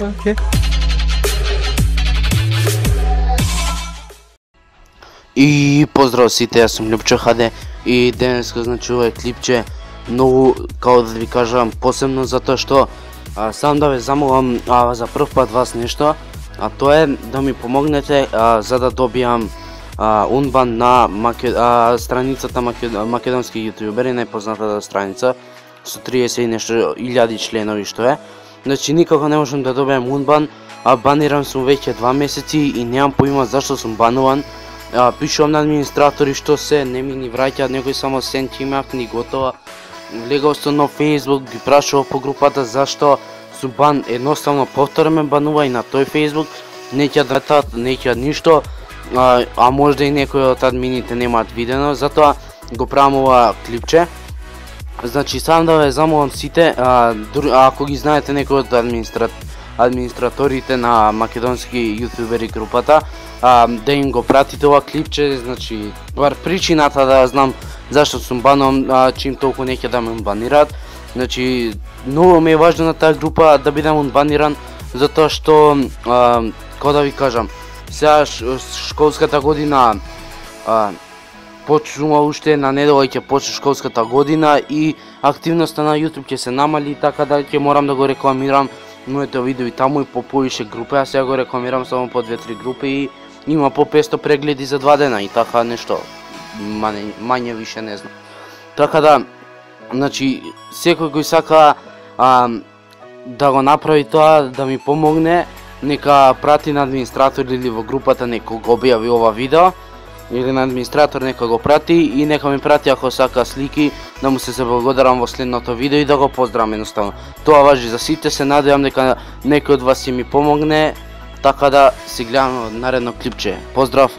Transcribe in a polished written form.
Окей. И поздрав сите, јас сум Љупчо ХД и денеска значи ова е клипче многу, како да ви кажам, посебно затоа што сам да ве замолам за прв пат вас нешто, а тоа е да ми помогнете за да добијам унбан на страницата македонски јутубери, најпознатата страница со 30 и нешто илјади членови што е. Значи никако не можам да добијам унбан, банирам сум веќе 2 месеци и немам поима зашто сум бануван. Пишувам на администратори што се не ми ни враќаат, некој само сенти махни готова. Легал сум на Facebook, ги прашував по групата зашто сум бан, едноставно повторно ме банува и на тој Facebook, не ќе датат, не ќе ништо, а можда и некој од админите немаат видено, затоа го правам ова клипче. Значи сам да ве замолам сите, ако ги знаете некој од администраторите на македонски јутубери групата, да им го пратите ова клипче, значи бар причината да знам зашто сум бануван, чим толку не ќе да ме банираат. Значи многу ми е важно на таа група да бидам баниран, затоа што како да ви кажам, сега школската година почнува уште на недела ќе почне школската година и активноста на YouTube ќе се намали, така да ќе морам да го рекламирам моите видеои таму и по повише групи. Аз сега го рекламирам само по 2-3 групи и има по 500 прегледи за 2 дена и така нешто, мање више не знам. Така да, значи секој кој сака да го направи тоа, да ми помогне, нека прати на администратор или во групата нека го објави ова видео, или на администратор нека го прати и нека ми прати ако сака слики, да му се заблагодарам во следното видео и да го поздравам едноставно. Тоа важи за сите, се надевам дека некој од вас ќе ми помогне, така да се гледаме од наредно клипче. Поздрав!